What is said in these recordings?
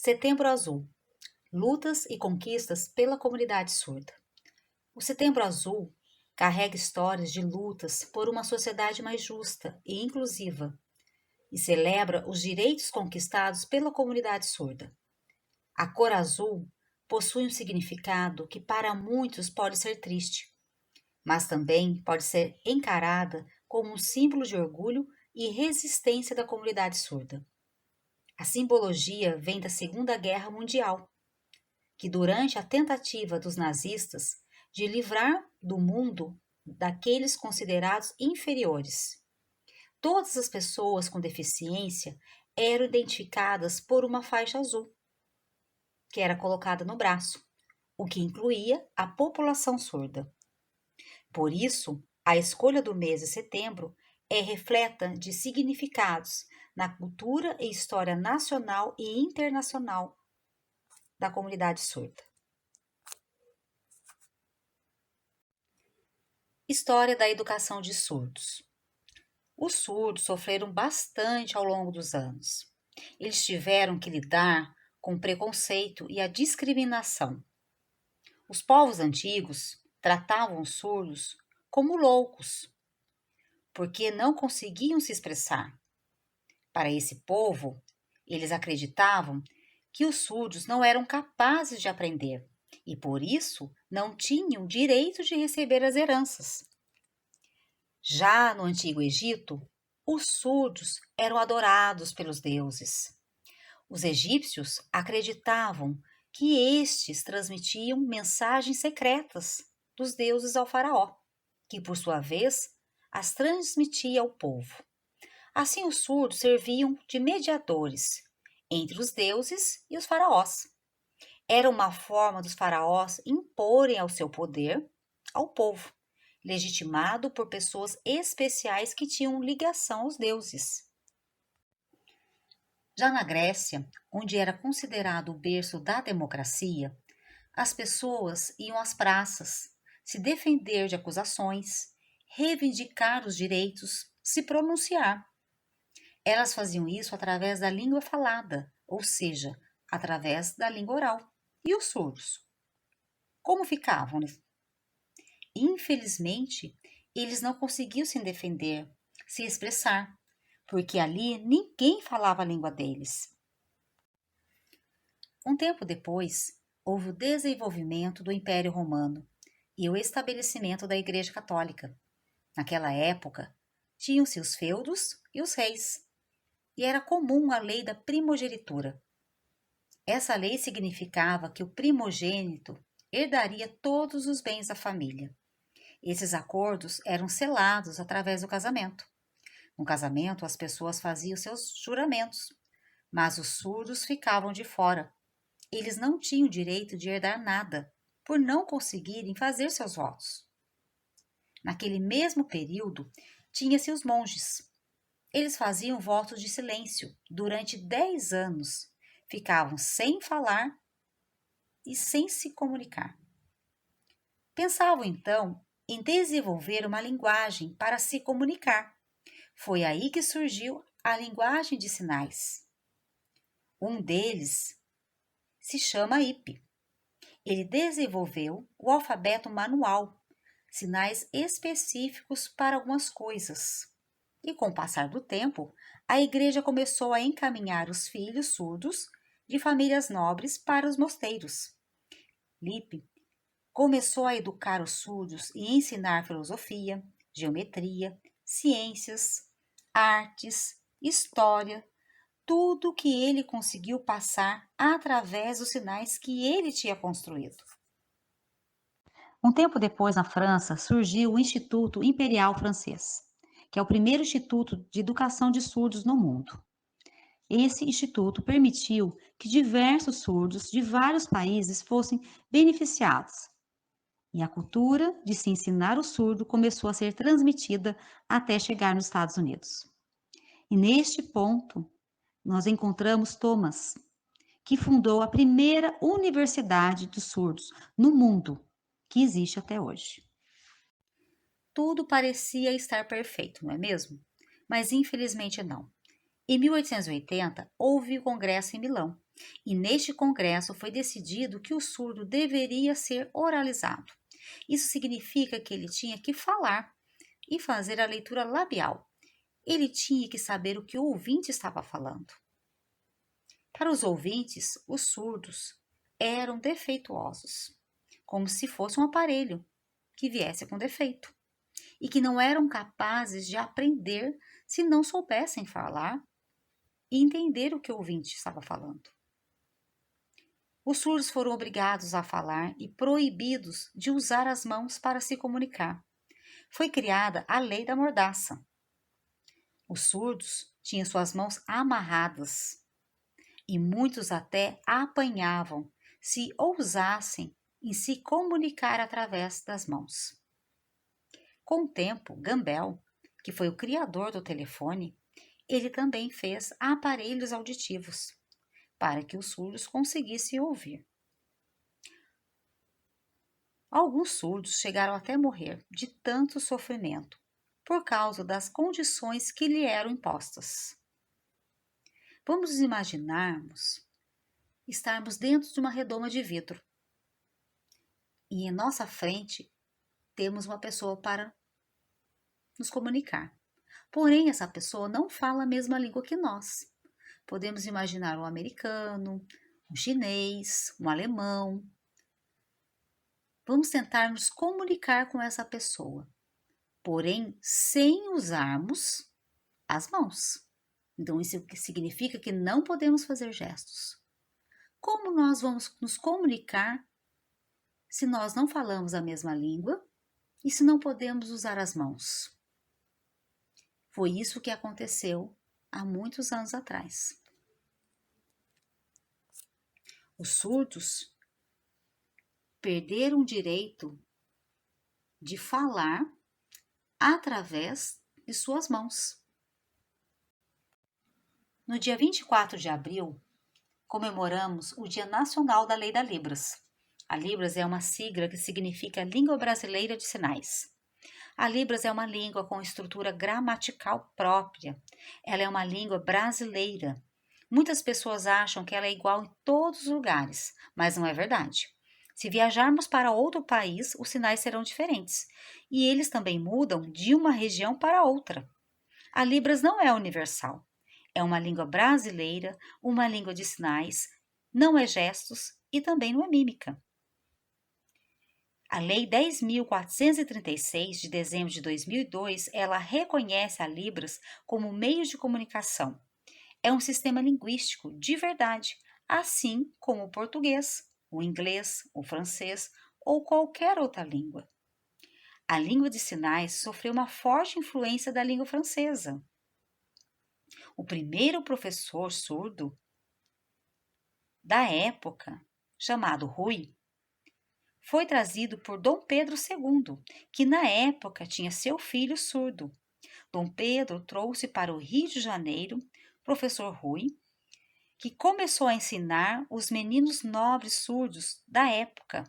Setembro Azul. Lutas e conquistas pela comunidade surda. O Setembro Azul carrega histórias de lutas por uma sociedade mais justa e inclusiva e celebra os direitos conquistados pela comunidade surda. A cor azul possui um significado que para muitos pode ser triste, mas também pode ser encarada como um símbolo de orgulho e resistência da comunidade surda. A simbologia vem da Segunda Guerra Mundial, que durante a tentativa dos nazistas de livrar do mundo daqueles considerados inferiores, todas as pessoas com deficiência eram identificadas por uma faixa azul, que era colocada no braço, o que incluía a população surda. Por isso, a escolha do mês de setembro é repleta de significados na cultura e história nacional e internacional da comunidade surda. História da educação de surdos. Os surdos sofreram bastante ao longo dos anos. Eles tiveram que lidar com o preconceito e a discriminação. Os povos antigos tratavam os surdos como loucos, porque não conseguiam se expressar. Para esse povo, eles acreditavam que os surdos não eram capazes de aprender e, por isso, não tinham direito de receber as heranças. Já no Antigo Egito, os surdos eram adorados pelos deuses. Os egípcios acreditavam que estes transmitiam mensagens secretas dos deuses ao faraó, que, por sua vez, as transmitia ao povo. Assim, os surdos serviam de mediadores entre os deuses e os faraós. Era uma forma dos faraós imporem ao seu poder ao povo, legitimado por pessoas especiais que tinham ligação aos deuses. Já na Grécia, onde era considerado o berço da democracia, as pessoas iam às praças se defender de acusações, reivindicar os direitos, se pronunciar. Elas faziam isso através da língua falada, ou seja, através da língua oral. E os surdos? Como ficavam? Infelizmente, eles não conseguiam se defender, se expressar, porque ali ninguém falava a língua deles. Um tempo depois, houve o desenvolvimento do Império Romano e o estabelecimento da Igreja Católica. Naquela época, tinham-se os feudos e os reis, e era comum a lei da primogenitura. Essa lei significava que o primogênito herdaria todos os bens da família. Esses acordos eram selados através do casamento. No casamento, as pessoas faziam seus juramentos, mas os surdos ficavam de fora. Eles não tinham direito de herdar nada, por não conseguirem fazer seus votos. Naquele mesmo período, tinha-se os monges. Eles faziam votos de silêncio durante 10 anos. Ficavam sem falar e sem se comunicar. Pensavam, então, em desenvolver uma linguagem para se comunicar. Foi aí que surgiu a linguagem de sinais. Um deles se chama Ipe. Ele desenvolveu o alfabeto manual, sinais específicos para algumas coisas. E com o passar do tempo, a igreja começou a encaminhar os filhos surdos de famílias nobres para os mosteiros. Lippe começou a educar os surdos e ensinar filosofia, geometria, ciências, artes, história, tudo o que ele conseguiu passar através dos sinais que ele tinha construído. Um tempo depois, na França, surgiu o Instituto Imperial Francês, que é o primeiro instituto de educação de surdos no mundo. Esse instituto permitiu que diversos surdos de vários países fossem beneficiados. E a cultura de se ensinar o surdo começou a ser transmitida até chegar nos Estados Unidos. E neste ponto, nós encontramos Thomas, que fundou a primeira universidade dos surdos no mundo, que existe até hoje. Tudo parecia estar perfeito, não é mesmo? Mas infelizmente não. Em 1880, houve o Congresso em Milão, e neste congresso foi decidido que o surdo deveria ser oralizado. Isso significa que ele tinha que falar e fazer a leitura labial. Ele tinha que saber o que o ouvinte estava falando. Para os ouvintes, os surdos eram defeituosos, como se fosse um aparelho que viesse com defeito, e que não eram capazes de aprender se não soubessem falar e entender o que o ouvinte estava falando. Os surdos foram obrigados a falar e proibidos de usar as mãos para se comunicar. Foi criada a Lei da Mordaça. Os surdos tinham suas mãos amarradas e muitos até apanhavam se ousassem em se comunicar através das mãos. Com o tempo, Gambel, que foi o criador do telefone, ele também fez aparelhos auditivos para que os surdos conseguissem ouvir. Alguns surdos chegaram até morrer de tanto sofrimento por causa das condições que lhe eram impostas. Vamos imaginarmos estarmos dentro de uma redoma de vidro e em nossa frente temos uma pessoa para nos comunicar. Porém, essa pessoa não fala a mesma língua que nós. Podemos imaginar um americano, um chinês, um alemão. Vamos tentar nos comunicar com essa pessoa, porém sem usarmos as mãos. Então, isso significa que não podemos fazer gestos. Como nós vamos nos comunicar se nós não falamos a mesma língua e se não podemos usar as mãos? Foi isso que aconteceu há muitos anos atrás. Os surdos perderam o direito de falar através de suas mãos. No dia 24 de abril, comemoramos o Dia Nacional da Lei da Libras. A Libras é uma sigla que significa Língua Brasileira de Sinais. A Libras é uma língua com estrutura gramatical própria. Ela é uma língua brasileira. Muitas pessoas acham que ela é igual em todos os lugares, mas não é verdade. Se viajarmos para outro país, os sinais serão diferentes, e eles também mudam de uma região para outra. A Libras não é universal. É uma língua brasileira, uma língua de sinais, não é gestos e também não é mímica. A Lei 10.436, de dezembro de 2002, ela reconhece a Libras como meio de comunicação. É um sistema linguístico de verdade, assim como o português, o inglês, o francês ou qualquer outra língua. A língua de sinais sofreu uma forte influência da língua francesa. O primeiro professor surdo da época, chamado Rui, foi trazido por Dom Pedro II, que na época tinha seu filho surdo. Dom Pedro trouxe para o Rio de Janeiro o professor Rui, que começou a ensinar os meninos nobres surdos da época.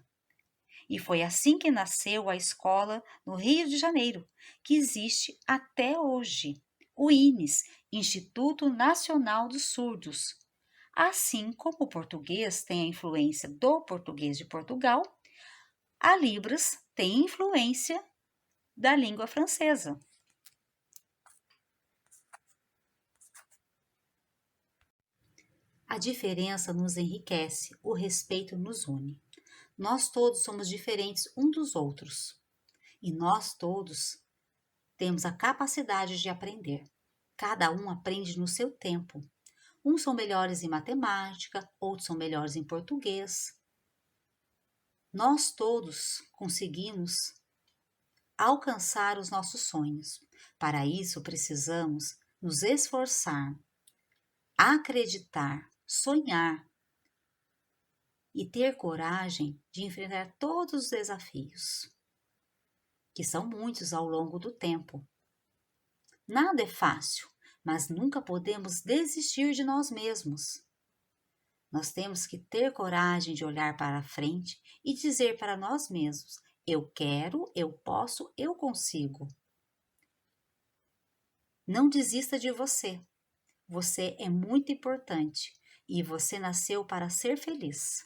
E foi assim que nasceu a escola no Rio de Janeiro, que existe até hoje, o INES, Instituto Nacional dos Surdos. Assim como o português tem a influência do português de Portugal, a Libras tem influência da língua francesa. A diferença nos enriquece, o respeito nos une. Nós todos somos diferentes uns dos outros e nós todos temos a capacidade de aprender. Cada um aprende no seu tempo. Uns são melhores em matemática, outros são melhores em português. Nós todos conseguimos alcançar os nossos sonhos. Para isso, precisamos nos esforçar, acreditar, sonhar e ter coragem de enfrentar todos os desafios, que são muitos ao longo do tempo. Nada é fácil, mas nunca podemos desistir de nós mesmos. Nós temos que ter coragem de olhar para a frente e dizer para nós mesmos: eu quero, eu posso, eu consigo. Não desista de você. Você é muito importante e você nasceu para ser feliz.